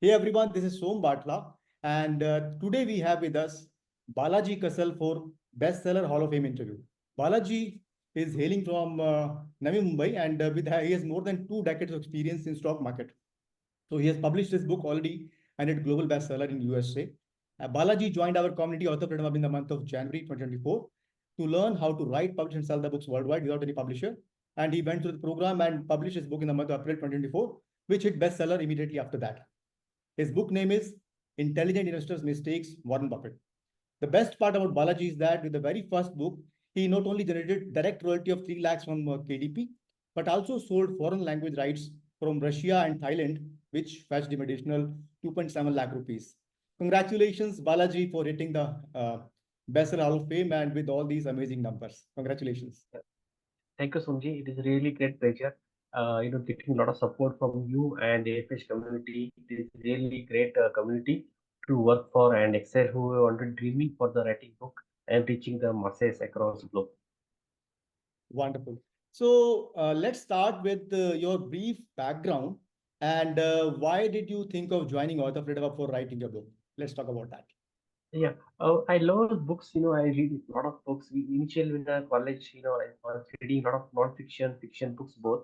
Hey everyone, this is Som Batla, and today we have with us Balaji Kasal for Bestseller Hall of Fame interview. Balaji is hailing from Navi Mumbai, and he has more than 2 decades of experience in stock market. So he has published his book already and it global bestseller in USA. Balaji joined our community author program in the month of January 2024 to learn how to write, publish, and sell the books worldwide without any publisher. And he went through the program and published his book in the month of April 2024, which hit bestseller immediately after that. His book name is Intelligent Investors Mistakes, Warren Buffett. The best part about Balaji is that with the very first book, he not only generated direct royalty of 3 lakhs from KDP, but also sold foreign language rights from Russia and Thailand, which fetched him additional 2.7 lakh rupees. Congratulations, Balaji, for hitting the Bestseller Hall of Fame and with all these amazing numbers. Congratulations. Thank you, Sunji. It is really great pleasure. Getting a lot of support from you and the AFH community. It is really great community to work for and excel who wanted dreaming for the writing book and reaching the masses across the globe. Wonderful. So let's start with your brief background and why did you think of joining Author Freedom for writing a book? Let's talk about that. Yeah, I love books. I read a lot of books. Initially in the college, I was reading a lot of non-fiction, fiction books both.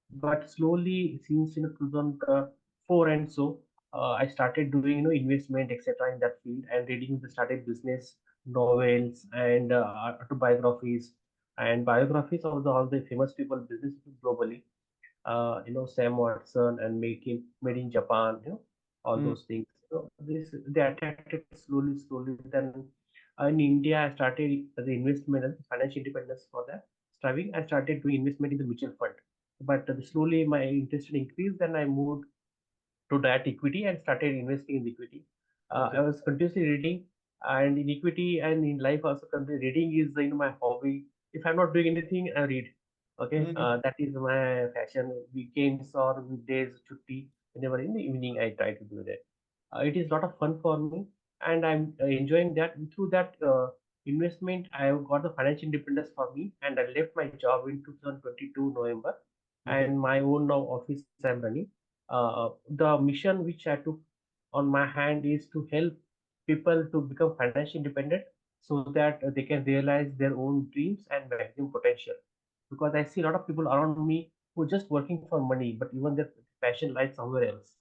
But slowly, since 2004 and so, I started doing investment etc. in that field and reading the started business novels and autobiographies and biographies of all the famous people, business people globally. Sam Watson and made in Japan. All those things. This they attracted slowly. Then in India, I started the investment and financial independence for that. Striving, I started doing investment in the mutual fund. But slowly my interest increased, and I moved to that equity and started investing in equity. I was continuously reading, and in equity and in life also, reading is my hobby. If I'm not doing anything, I read. Okay, that is my passion. Weekends or weekdays, chutti, whenever in the evening, I try to do that. It is a lot of fun for me, and I'm enjoying that. Through that investment, I got the financial independence for me, and I left my job in 2022 November, and my own now office I'm running. The mission which I took on my hand is to help people to become financially independent so that they can realize their own dreams and maximum potential. Because I see a lot of people around me who are just working for money, but even their passion lies somewhere else.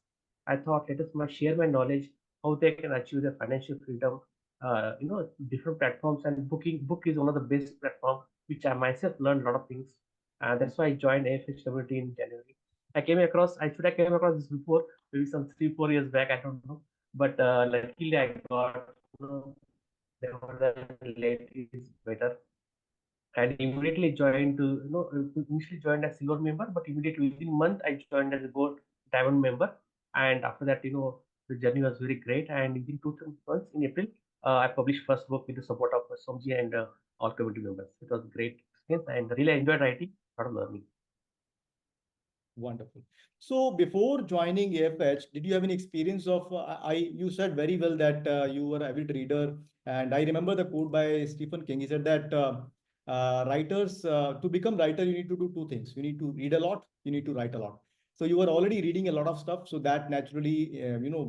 I thought let us share my knowledge how they can achieve their financial freedom. Different platforms, and book is one of the best platform which I myself learned a lot of things. That's why I joined AFH community in January. I should have came across this before, maybe some 3 4 years back, I don't know. But luckily I got, never late is better. And immediately joined to, initially joined as silver member, but immediately within a month I joined as a gold diamond member. And after that, the journey was very great. And within 2 3 months in April, I published first book with the support of Somji and all community members. It was great experience and really enjoyed writing, a lot of learning. Wonderful. So before joining AFH, did you have any experience of, you said very well that you were an avid reader. And I remember the quote by Stephen King. He said that writers, to become writer, you need to do 2 things. You need to read a lot, you need to write a lot. So you were already reading a lot of stuff. So that naturally,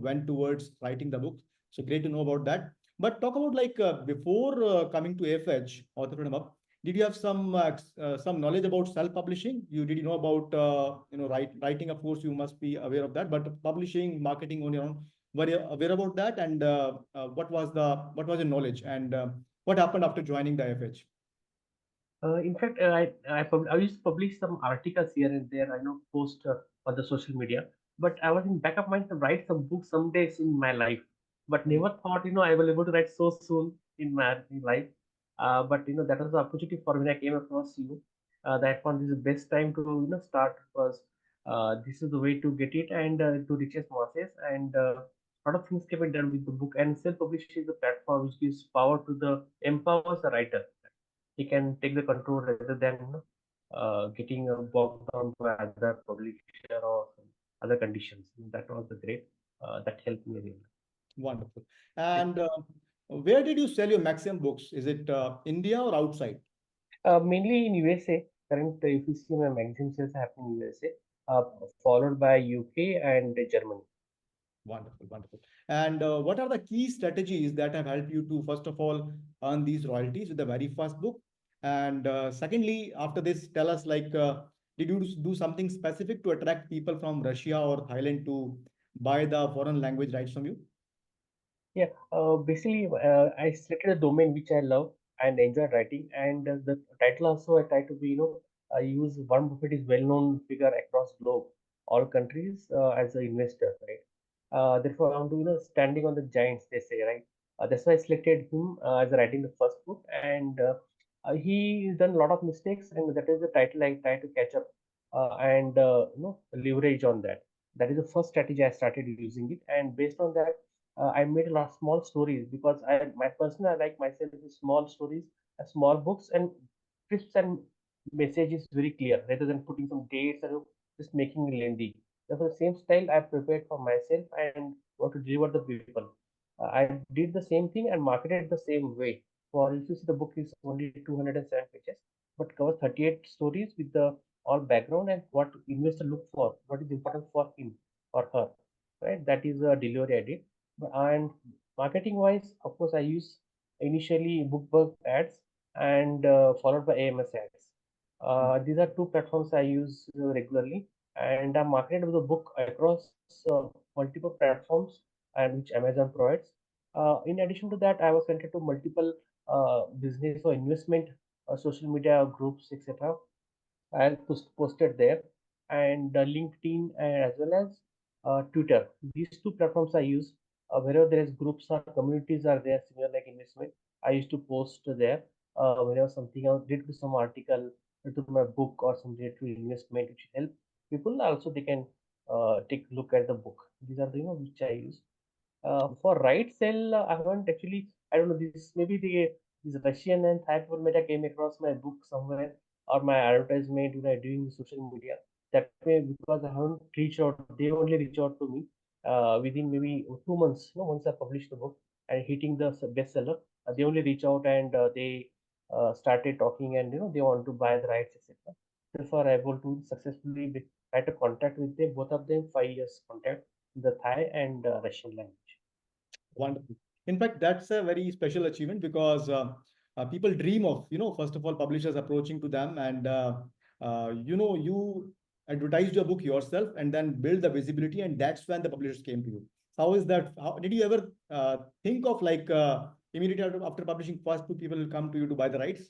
went towards writing the book. So great to know about that. But talk about like before coming to AFH, Author Freedom Hub, did you have some knowledge about self-publishing? Did you know about writing? Of course, you must be aware of that. But publishing, marketing on your own, were you aware about that? And what was your knowledge? And what happened after joining the IFH? In fact, I used to publish some articles here and there. I know post on the social media, but I was in back of mind to write some books some days in my life, but never thought I will able to write so soon in my life. But that was the opportunity for when I came across you. That I found this is the best time to start, because this is the way to get it and to reach as masses, and a lot of things can be done with the book. And self-publishing is the platform which gives power to the empowers the writer. He can take the control rather than getting bogged down by other publisher or some other conditions. That was the great. That helped me really. Wonderful. And where did you sell your maximum books? Is it India or outside? Mainly in USA. Current, if you see my magazine sales happen in USA, followed by UK and Germany. Wonderful, wonderful. And what are the key strategies that have helped you to, first of all, earn these royalties with the very first book? And secondly, after this, tell us like, did you do something specific to attract people from Russia or Thailand to buy the foreign language rights from you? Yeah, basically, I selected a domain which I love and enjoy writing, and the title also I try to be, I use Warren Buffett is well-known figure across globe, all countries as an investor, right? Therefore, I want to, standing on the giants, they say, right? That's why I selected him as writing the first book, and he's done a lot of mistakes, and that is the title I try to catch up and leverage on that. That is the first strategy I started using it, and based on that I made a lot of small stories because my personal I like myself is small stories, small books, and tips and message is very clear rather than putting some dates and just making it lengthy. Therefore, the same style I prepared for myself and want to deliver the people. I did the same thing and marketed the same way. For if you see the book is only 207 pages, but covers 38 stories with the all background and what investor look for, what is important for him or her, right? That is a delivery I did. And marketing wise, of course, I use initially BookBug ads and followed by AMS ads. These are two platforms I use regularly, and I marketed the book across multiple platforms and which Amazon provides. In addition to that, I was connected to multiple business or investment social media groups, etc. I posted there, and LinkedIn as well as Twitter. These two platforms I use. Wherever there is groups or communities are there, similar like investment, I used to post there. Whenever something else related to some article, related to my book or some related to investment, which help people. Also, they can take a look at the book. These are the which I use. For right sell, I haven't actually. I don't know. This maybe this Russian and Thai people might have came across my book somewhere or my advertisement doing social media. That way, because I haven't reached out, they only reach out to me within maybe 2 months. Once I published the book and hitting the bestseller, they only reach out and they started talking and they want to buy the rights, etc. Therefore, I able to successfully try to contact with them. Both of them 5 years contact in the Thai and Russian language. Wonderful. In fact, that's a very special achievement because people dream of, first of all, publishers approaching to them and, you advertised your book yourself and then build the visibility, and that's when the publishers came to you. How is that? How did you ever think of like immediately after publishing first book, people will come to you to buy the rights?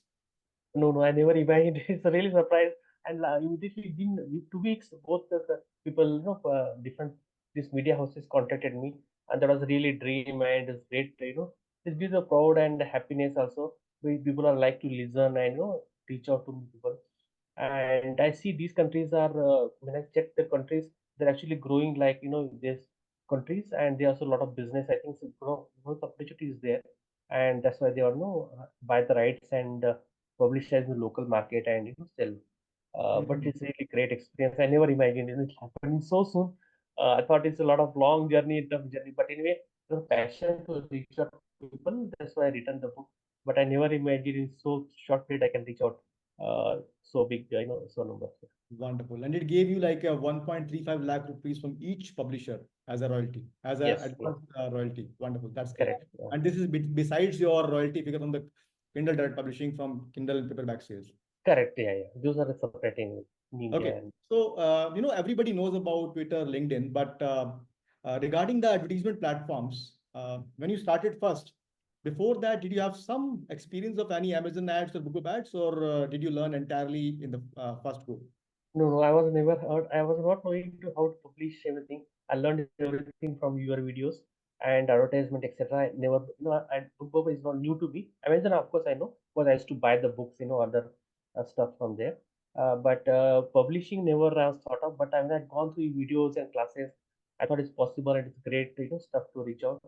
No, no, I never imagined. It's a really surprise. And immediately within 2 weeks, both the people, different these media houses contacted me, and that was really dream and it's great. It gives a proud and happiness also. People are like to listen and reach out to people. And I see these countries are when I check the countries, they're actually growing like these countries, and there's also a lot of business. I think so, growth opportunity is there, and that's why they are buy the rights and publish as in the local market and sell. But Mhm. it's really great experience. I never imagined it happening so soon. I thought it's a lot of long journey, tough journey. But anyway, the passion to reach out to people. That's why I written the book. But I never imagined in so short period I can reach out so big, so number. Wonderful. And it gave you like a 1.35 lakh rupees from each publisher as a royalty, as a Yes, yes, advance royalty. Wonderful. That's great. correct. Yeah. And this is besides your royalty figure from the Kindle Direct Publishing from Kindle and paperback sales. Correct. Yeah, yeah. Those are the separate in India. Okay. And So, everybody knows about Twitter, LinkedIn, but regarding the advertisement platforms, when you started first, before that, did you have some experience of any Amazon ads or Google ads, or did you learn entirely in the first go? no, no, I was never heard. I was not knowing to how to publish everything. I learned everything from your videos and advertisement, etc. I never, BookBub is not new to me. Amazon, of course, I know, because I used to buy the books, other stuff from there. But publishing never I was thought of. But I mean, I've gone through videos and classes. I thought it's possible and it's great, stuff to reach out.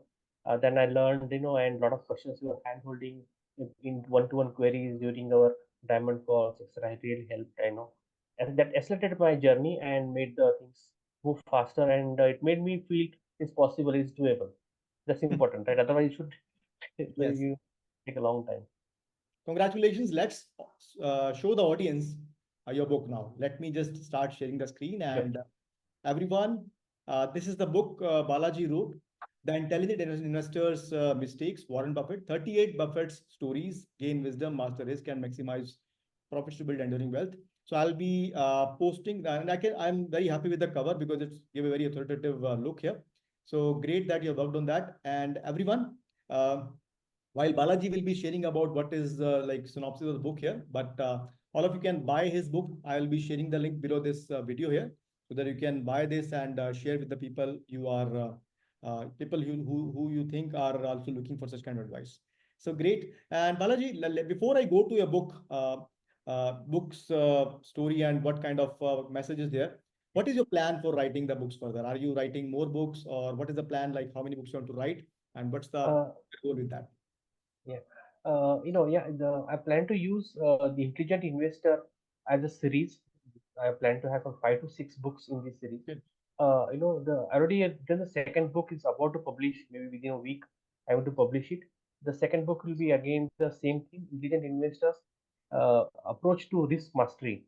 Then I learned, and a lot of questions we were hand holding in one-to-one queries during our diamond calls, etc. It really helped, I know, and that accelerated my journey and made the things move faster, and it made me feel it's possible, it's doable. That's important, right? Otherwise it should Yes. you take a long time. Congratulations. Let's show the audience your book now. Let me just start sharing the screen Sure. and everyone. This is the book Balaji wrote, The Intelligent Investors Mistakes, Warren Buffett, 38 Buffett's stories, gain wisdom, master risk, and maximize profits to build enduring wealth. So I'll be posting, and I'm very happy with the cover because it's give a very authoritative look here. So great that you worked on that. And everyone, uh, while Balaji will be sharing about what is like synopsis of the book here, but all of you can buy his book. I will be sharing the link below this video here so that you can buy this and share with the people you are people who you think are also looking for such kind of advice. So great. And Balaji, before I go to your book, book's story and what kind of messages there, what is your plan for writing the books further? Are you writing more books, or what is the plan? Like how many books you want to write, and what's the Uh, goal with that? yeah. I plan to use the Intelligent Investor as a series. I plan to have 5 to 6 books in this series. Okay. I already have done the second book is about to publish. Maybe within a week, I want to publish it. The second book will be again the same thing: Intelligent Investors approach to risk mastery.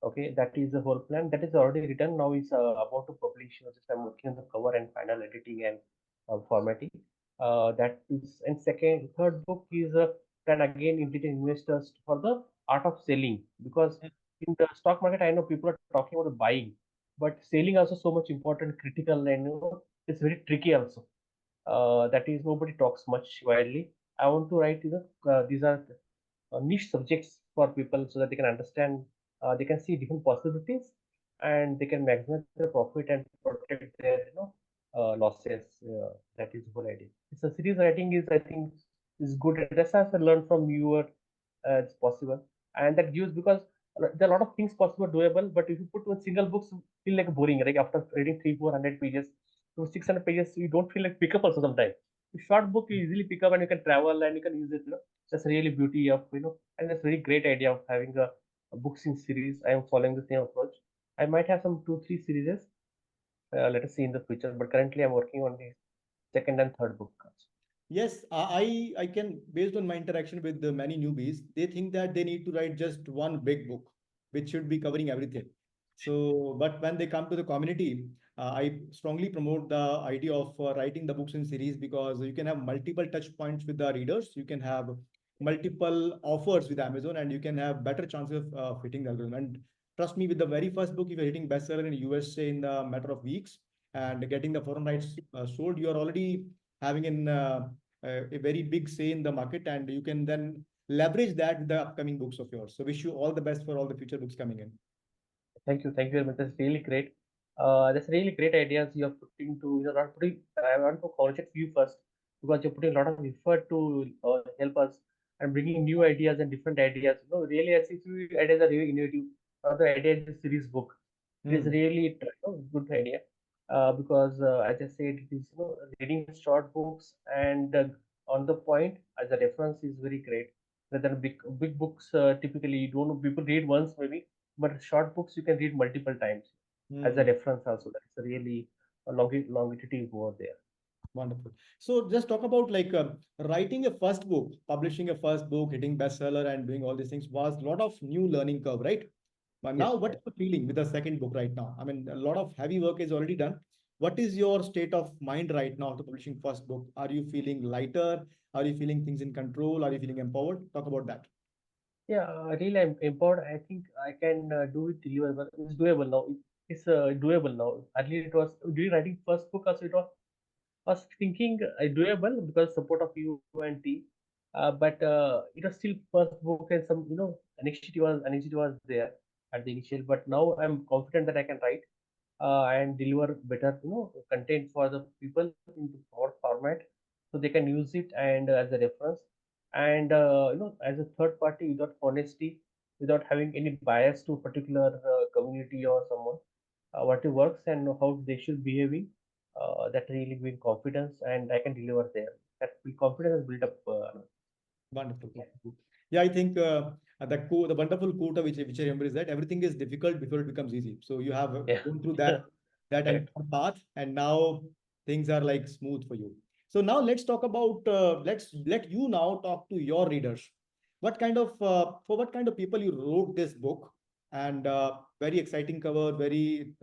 Okay, that is the whole plan. That is already written. Now it's about to publish. Just I'm working on the cover and final editing and formatting. That is, and third book is plan again intelligent investors for the art of selling, because in the stock market I know people are talking about the buying, but selling also so much important, critical, and it's very tricky also. That is nobody talks much widely. I want to write these are niche subjects for people so that they can understand, they can see different possibilities, and they can maximize their profit and protect their losses. That is the whole idea. It's a series writing is, I think, is good. That's as I learned from you. It's possible, and that gives, because there are a lot of things possible doable. But if you put one single book, feel like boring. Like after reading 300-400 pages to 600 pages, you don't feel like pick up also sometimes. Short book you easily pick up and you can travel and you can use it. That's really beauty of, and that's very great idea of having a books in series. I am following the same approach. I might have some 2-3 series. Let us see in the future. But currently, I'm working on the second and third book. Yes, I can, based on my interaction with the many newbies, they think that they need to write just one big book, which should be covering everything. So, but when they come to the community, I strongly promote the idea of writing the books in series because you can have multiple touch points with the readers. You can have multiple offers with Amazon, and you can have better chances of hitting the algorithm. And trust me, with the very first book, if you're hitting bestseller in USA in the matter of weeks and getting the foreign rights sold, you are already having a very big say in the market, and you can then leverage that with the upcoming books of yours. So wish you all the best for all the future books coming in. Thank you very much. That's really great. That's really great ideas you're putting to, not putting, I want to congratulate you first, because you're putting a lot of effort to help us and bringing new ideas and different ideas. Really, I think few ideas are really innovative. The idea is the series book. It is Hmm. really good idea, because as I said, it is, reading short books and on the point as a reference is very great. Rather than big books, typically you don't know, people read once maybe, but short books you can read multiple times as a Hmm. reference also. That's a really a longevity over there. Wonderful. So just talk about like writing a first book, publishing a first book, hitting bestseller, and doing all these things was a lot of new learning curve, right? But now, Yes, what yes. is the feeling with the second book right now? I mean, a lot of heavy work is already done. What is your state of mind right now after publishing first book? Are you feeling lighter? Are you feeling things in control? Are you feeling empowered? Talk about that. Yeah, really, I'm empowered. I think I can do it deliverable. It's doable now. It's doable now. Earlier it was during writing first book also, it was thinking doable because support of you and team. But it was still first book, and some anxiety was there at the initial. But now I'm confident that I can write and deliver better content for the people in the short format, so they can use it and as a reference, and as a third party, without honesty, without having any bias to particular community or someone, what it works and how they should behaving. That really build confidence, and I can deliver there. That confidence is built up. Wonderful. Yeah, Yeah, I think the wonderful quote which I remember is that everything is difficult before it becomes easy. So you have yeah. gone through that Correct. entire path, and now things are like smooth for you. So now let's talk about let's let you now talk to your readers. What kind of for what kind of people you wrote this book, and very exciting cover, very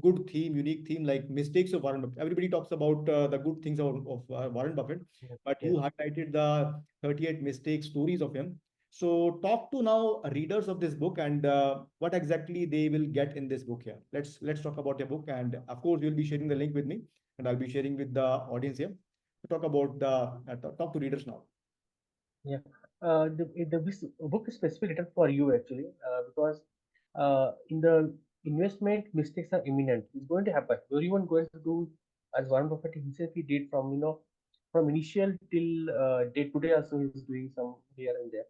good theme, unique theme like mistakes of Warren Buffett. Everybody talks about the good things of Warren Buffett, Yes, but you yes. highlighted the 38 mistake stories of him. So talk to now readers of this book and what exactly they will get in this book here. Let's talk about your book, and of course you'll be sharing the link with me, and I'll be sharing with the audience here. Talk about the talk to readers now. Yeah. This book is specifically written for you actually, because in the investment, mistakes are imminent. It's going to happen. Everyone going to do as Warren Buffett himself he did from from initial till day today also he's doing some here and there.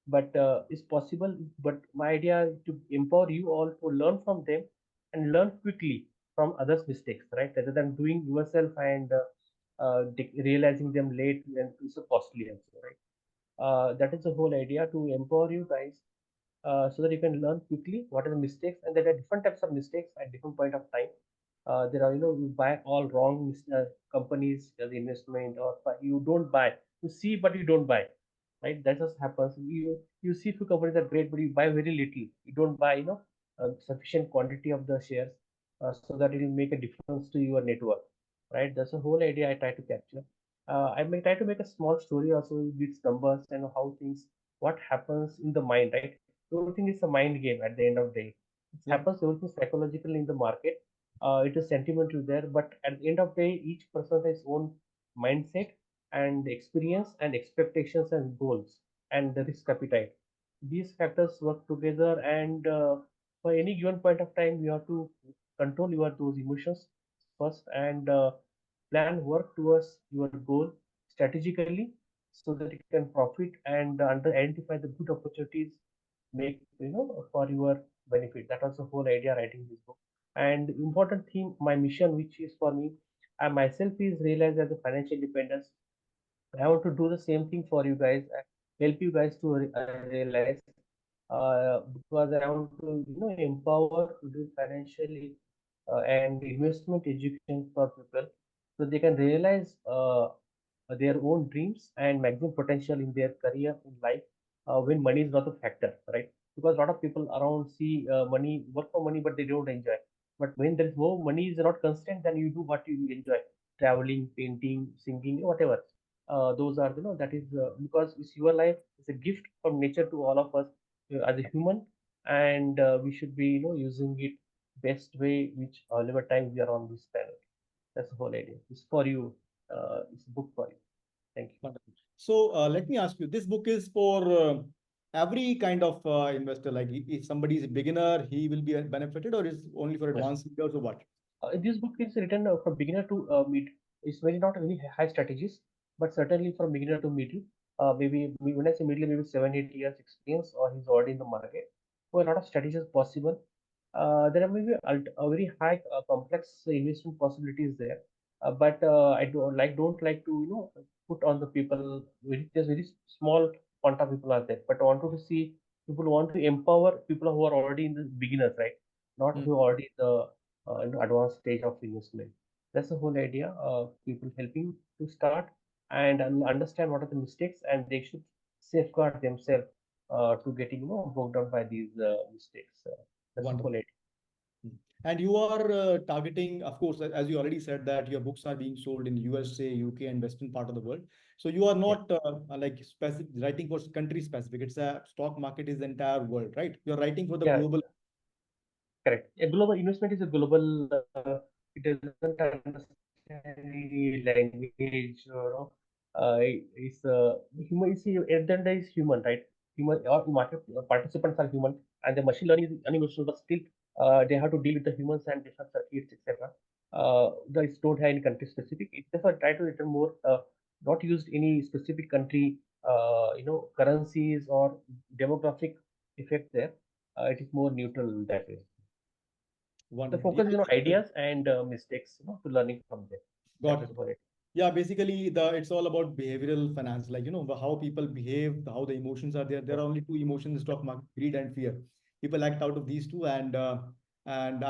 But it's possible. But my idea is to empower you all to learn from them and learn quickly from others' mistakes, right? Rather than doing yourself and realizing them late and it's so costly also, right? That is the whole idea to empower you guys so that you can learn quickly what are the mistakes, and there are different types of mistakes at different point of time. There are, you buy all wrong companies as investment, or you don't buy, you see but you don't buy, right? That just happens. You see few companies are great, but you buy very little. You don't buy, sufficient quantity of the shares, so that it will make a difference to your network, right? That's the whole idea I try to capture. I may try to make a small story also with numbers and how things, what happens in the mind, right? Everything is a mind game at the end of the day. It Yeah, happens everything psychologically in the market. It is sentimental there, but at the end of the day, each person has his own mindset and experience and expectations and goals and the risk appetite. These factors work together, and for any given point of time, you have to control your those emotions first, and plan work towards your goal strategically so that you can profit and identify the good opportunities, make for your benefit. That was the whole idea writing this book. And important theme, my mission, which is for me, I myself is realized as a financial independence. I want to do the same thing for you guys, help you guys to realize, because I want to empower to do financially and investment education for people so they can realize their own dreams and maximum potential in their career in life when money is not a factor, right? Because a lot of people around see money, work for money, but they don't enjoy. But when there is no money is not constant, then you do what you enjoy: traveling, painting, singing, whatever. Those are, that is because it's your life. It's a gift from nature to all of us as a human, and we should be using it best way which whatever time we are on this planet. That's the whole idea. It's for you. It's a book for you. Thank you. wonderful. So let me ask you, this book is for every kind of investor. Like if somebody is a beginner, he will be benefited, or is only for Yes. advanced leaders or what? This book is written from beginner to mid. It's very not very high strategies, but certainly from beginner to middle. Maybe when I say middle, maybe 7 8 years experience, or he's already in the market. So a lot of strategies possible. There are maybe a very high complex investment possibilities there, but I don't like to put on the people. There's very small quanta people are there, but I wanted to see people want to empower people who are already in the beginners, right? Not Hmm. who are already in the advanced stage of investment. That's the whole idea. People helping to start and understand what are the mistakes, and they should safeguard themselves to getting bogged down by these mistakes. That's the whole Wonderful. idea. Hmm. And you are targeting, of course, as you already said, that your books are being sold in USA, UK, and Western part of the world. So you are Yeah. not like specific writing for country specific. It's a stock market is the entire world, right? You're writing for the Yeah, global. correct. A global investment is a global. It doesn't understand any language. It's human. You see, at the end is human, right? Human or market participants are human, and the machine learning is unemotional, but still, they have to deal with the humans and different circuits, etc. These don't have any country specific. It therefore try to return more. Not used any specific country, currencies or demographic effect there. It is more neutral that way. The Wonderful. Yeah, focus is on ideas and mistakes, to learning from them. That got is it. for it. Yeah, basically the it's all about behavioral finance, like how people behave, how the emotions are there. There Yes. are only two emotions in stock market: greed and fear. People act out of these two, and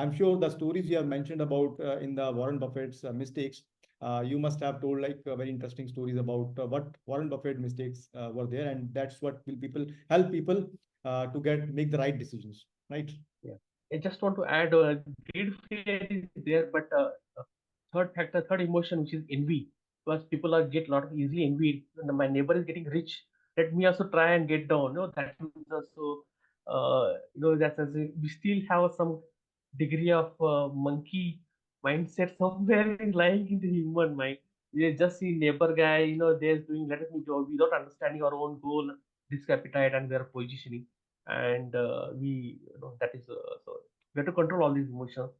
I'm sure the stories you have mentioned about in the Warren Buffett's mistakes, you must have told like very interesting stories about what Warren Buffett mistakes were there, and that's what will people help people to get make the right decisions, right? Yeah. I just want to add, greed fear is there, but third factor, third emotion, which is envy, because people are get a lot of easily envied. My neighbor is getting rich. Let me also try and get down. No, that is also, that's as we still have some degree of monkey mindset somewhere in lying in the human mind. You just see neighbor guy, they're doing let me job without understanding our own goal, risk appetite, and their positioning, and that is so we have to control all these emotions.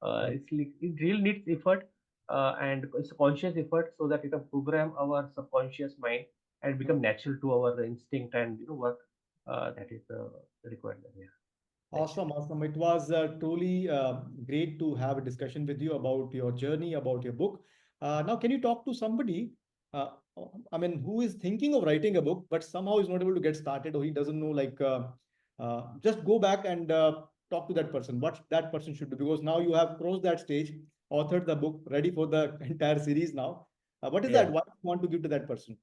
Right. It's like it really needs effort, and it's a conscious effort so that it can program our subconscious mind and become natural to our instinct and work. That is required. Yeah. Thank you. Awesome, awesome. It was truly great to have a discussion with you about your journey, about your book. Now, can you talk to somebody, uh, I mean, who is thinking of writing a book, but somehow is not able to get started, or he doesn't know, just go back and talk to that person, what that person should do, because now you have crossed that stage, authored the book, ready for the entire series now. What is that? Yeah. What you want to give to that person?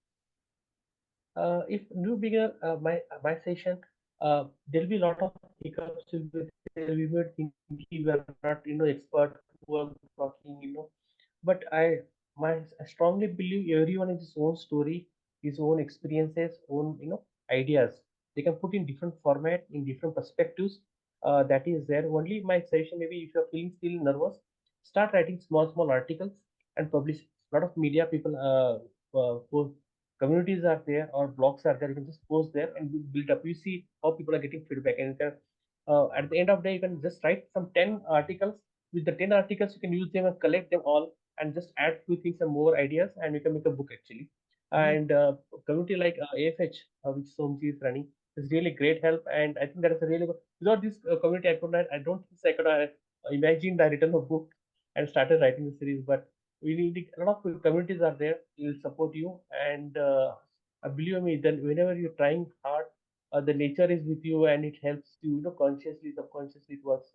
If new beginner, my session, there'll be a lot of hiccups. We may think we are not expert who are talking, but I strongly believe everyone has his own story, his own experiences, own ideas. They can put in different format, in different perspectives. That is there. Only my session, maybe if you're feeling still nervous, start writing small articles and publish. A lot of media people post, communities are there or blogs are there. You can just post there and build up. You see how people are getting feedback, and you can, at the end of the day, you can just write some 10 articles. With the 10 articles, you can use them and collect them all and just add few things and more ideas, and you can make a book actually. Mhm. And community like AFH, which Somji is running, is really great help. And I think that is a really good. Without this community, I don't think I could imagine I written a book and started writing the series. But we need a lot of communities are there, will support you, and believe me, then whenever you're trying hard, the nature is with you and it helps you, consciously, subconsciously, it works.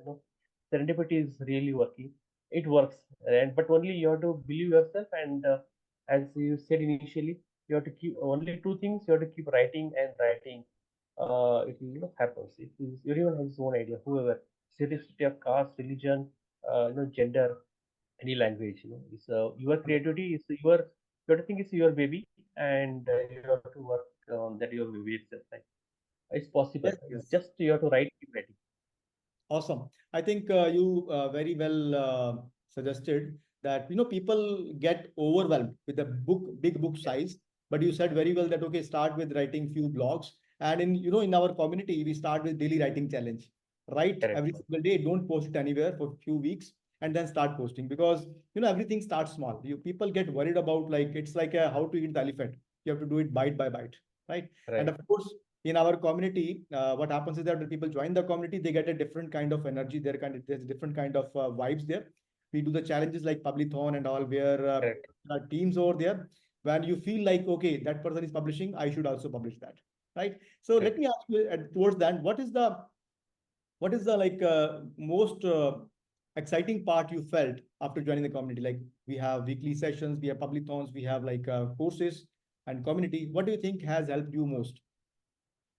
Serendipity is really working. It works, and but only you have to believe yourself. And as you said initially, you have to keep only two things. You have to keep writing and writing. It will happens. It is, everyone has his own idea, whoever, city of caste, religion, gender, any language. It's your creativity is your, you have to think it's your baby, and you have to work on that your baby itself. Like, it's possible. Yes, It's yes. just you have to write, keep writing. Awesome. I think you very well suggested that people get overwhelmed with the big book Yeah, size. But you said very well that okay, start with writing few blogs, and in our community we start with daily writing challenge. Write correct. every single day. Don't post it anywhere for few weeks, and then start posting, because everything starts small. You people get worried about, like, it's like a how to eat the elephant. You have to do it bite by bite, right? And Right, of course, in our community, what happens is that when people join the community, they get a different kind of energy. There's different kind of vibes there. We do the challenges like Publithon and all, where correct, teams over there. When you feel like, okay, that person is publishing, I should also publish that, right? So let correct. me ask you towards that, what is the most exciting part you felt after joining the community? Like, we have weekly sessions, we have Publithons, we have courses and community. What do you think has helped you most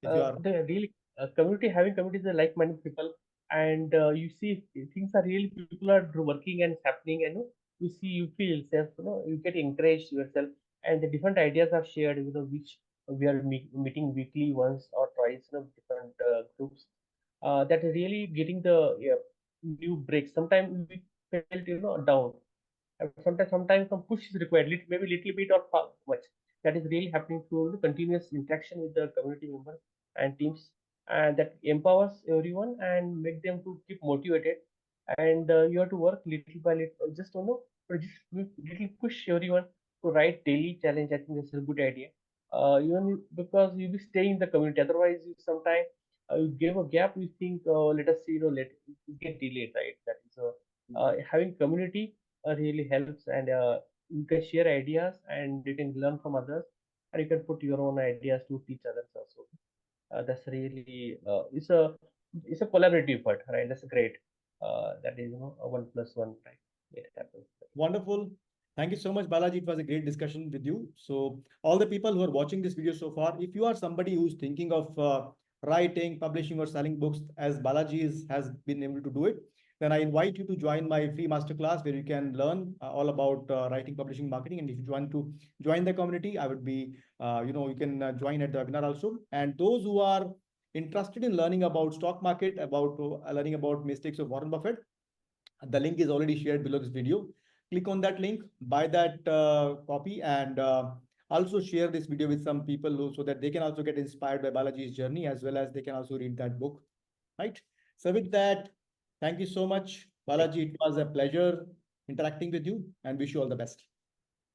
if you are? The really community, having communities are like-minded people, and you see things are really, people are working and it's happening, and you see, you feel self, you get encouraged yourself, and the different ideas are shared, which we are meeting weekly once or twice, different groups, that are really getting the, yeah, new breaks. Sometimes we felt down. Sometimes some push is required, maybe little bit or far much. That is really happening through continuous interaction with the community members and teams, and that empowers everyone and make them to keep motivated. And you have to work little by little, just just little push everyone to write daily challenge. I think that's a good idea. Even because you will stay in the community, otherwise you sometimes you give a gap, you think, let us see, let it get delayed, right? That is having community really helps, and you can share ideas and you can learn from others, and you can put your own ideas to teach others also. That's really it's a collaborative effort, right? That's great. That is, a one plus one, right? It happens. Wonderful. Thank you so much, Balaji. It was a great discussion with you. So, all the people who are watching this video so far, if you are somebody who's thinking of writing, publishing, or selling books as Balaji has been able to do it, then I invite you to join my free masterclass where you can learn all about writing, publishing, marketing. And if you want to join the community, I would be, you can join at the webinar also. And those who are interested in learning about stock market, about learning about mistakes of Warren Buffett, the link is already shared below this video. Click on that link, buy that copy, and also share this video with some people so that they can also get inspired by Balaji's journey, as well as they can also read that book, right? So with that, thank you so much, Balaji. It was a pleasure interacting with you, and wish you all the best.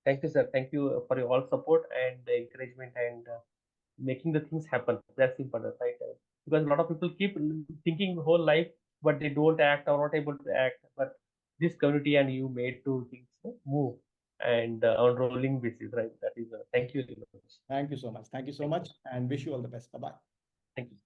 Thank you, sir. Thank you for your all support and encouragement and making the things happen. That's important, right? Because a lot of people keep thinking whole life, but they don't act or not able to act. But this community and you made two things move and on rolling basis, right? That is thank you very much. Thank you so much. Thank you so Thank you. much, and wish you all the best. Bye bye. Thank you.